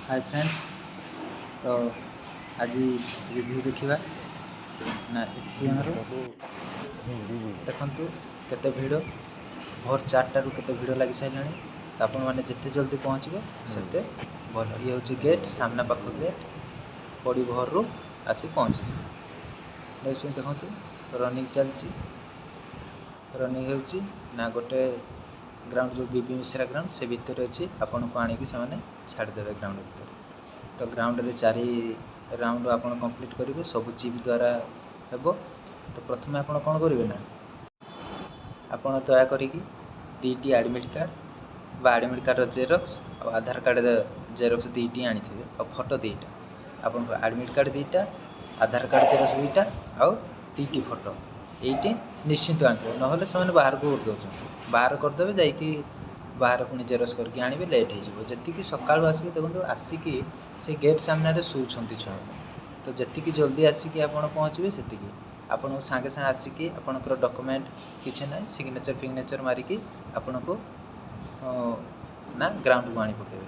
Hi friends. तो आज review देखा ना HCM देखु केते भिड़ भोर 4टारू केते भिड़ लगी सारे। तो आपण मैंने जिते जल्दी पहुँचे सेते भल। ये हूँ गेट सामना पाख गेट बड़ी भोर रू आसी पहुँची देखु रनिंग चलती रनिंग होना गोटे ग्राउंड जो बीबी मिश्रा ग्राउंड से भितर अच्छी आपन को आणिकी से छाड़देवे ग्राउंड भितर। तो ग्राउंड रे 4 राउंड आप कंप्लीट करेंगे सब चिप द्वारा हेब। तो प्रथम आप कौन करेंगे ना आपड़ दया करी 2टी एडमिट कार्ड बा एडमिट कार्ड जेरक्स और आधार कार्ड जेरक्स 2टी आनी और फोटो 2टा आप एडमिट कार्ड 2टा आधार कार्ड जेरक्स 2टा आउ 2टी फोटो ये निश्चिंत आनी ना से बाहर को करदे बाहर करदे जाकि बाहर पुणी जेरक्स करके आने लेट हो जी सका आसिक देखो आसिकी से गेट सामने शोचती छुआ। तो जी जल्दी आसिक आप पहुँचे से आपन सागे सागे आसिकी आपंकर डॉक्यूमेंट किसी ना सिग्नेचर फिग्नेचर मारिकी आपन को ना ग्राउंड को आनी पकेबे।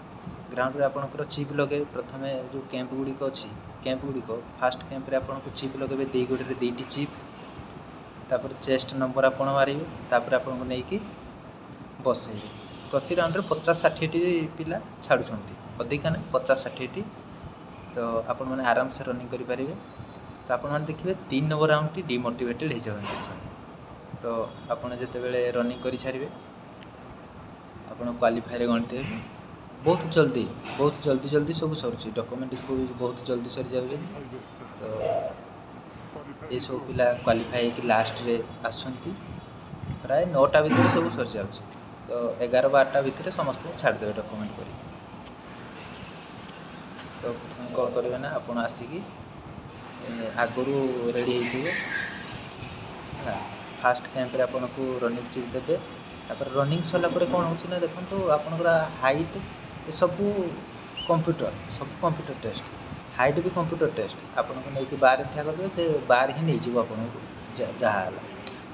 ग्राउंड में आपंकर चिप लगे प्रथम जो कैंप गुड़िक अच्छी कैंप गुड़िक फास्ट कैंप आपको चिप लगे 2 गोटे 2टी चिप तापर चेस्ट नंबर आप मारे तापर आपन को लेकिन बसे प्रति राउंड 50-60टी पिला छाड़ुं अधिका ना 50-60टी। तो आपण मैंने आराम से रनिंग करेंगे। तो आप देखिए 3 नंबर राउंड टी डिमोटिवेटेड हो जाए। तो आपड़ जिते रनिंग कर सारे आप क्वालिफाई गणित हे बहुत जल्दी सब सर डॉक्यूमेंट को भी बहुत जल्दी सरी जाए। तो ये सब पिला क्वालिफाई कि लास्ट रे आसुँच प्राय 9टा भितर सब सरी जाऊँच। तो 11-12टा भितर समस्त छाड़देवे डॉक्यूमेंट कर। तो कौन करेंगे ना आप आसिकी आगु रेडी होते फास्ट कैंप आपन को रनिंग चिप देते तापर रनिंग सरला कौन हो देखो आपंकर हाइट सब कंप्यूटर टेस्ट हाइट भी कंप्यूटर टेस्ट आपन को लेकिन बार ठिया करदे से बार ही नहीं जीव आपन को जहाँ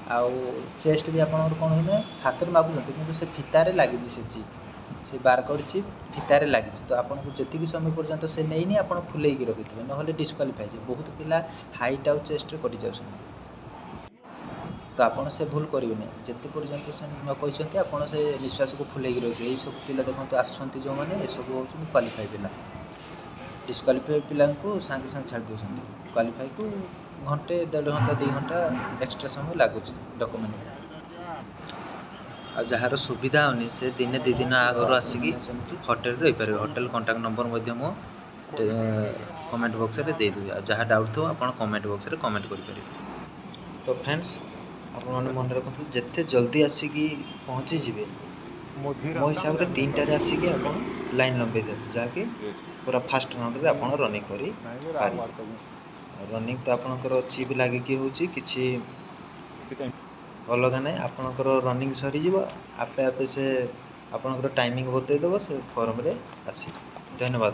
आउ चेस्ट भी आप कौन हुए हाथ में मापुंट कि से फितार लगी से चिप से बारकोड चिप फितार लगी। तो आपको जी समय पर्यंत से नहीं आप फुले रखी थे ना डिस्क्वालीफाई बहुत पिला हाइट आउ चेस्ट कटि जा। तो आपड़ से भूल करेंगे जिते पर्यंत से न कहते आपड़ से निश्वास को फुले रखिए। यही सब पिला देखो आसुँच जो मैंने ये सब हूँ क्वालिफाई पिला डिस्क्वालीफाई पिला सागे सागे छाड़ दूसरी क्वालिफाई को घंटे 1.5 घंटा 2 घंटा एक्सट्रा समय लगुच डॉक्यूमेंट। आ जार सुविधा होनी से दिने 2 दिन आगु आसिकी होटेल रही पारे। होटेल कांटेक्ट नंबर मु कमेंट बॉक्स रे दे देबी। जहाँ डाउट थो आप कमेंट बॉक्स रे कमेंट करें। तो फ्रेंड्स आप मन रखु जिते जल्दी आसिकी पहुँची जी मो हिसाब से 3टारे आसिकी आप लाइन लंबे देते जहाँकि पूरा फास्ट राउंड आप रनिंग कर रनिंग। तो आपंकर चिप लगिकी हूँ कि अलग ना आपंकर रनिंग सरीज आपे आपे से आपंकर टाइमिंग बतईदेव से फॉर्म रे आसी। धन्यवाद।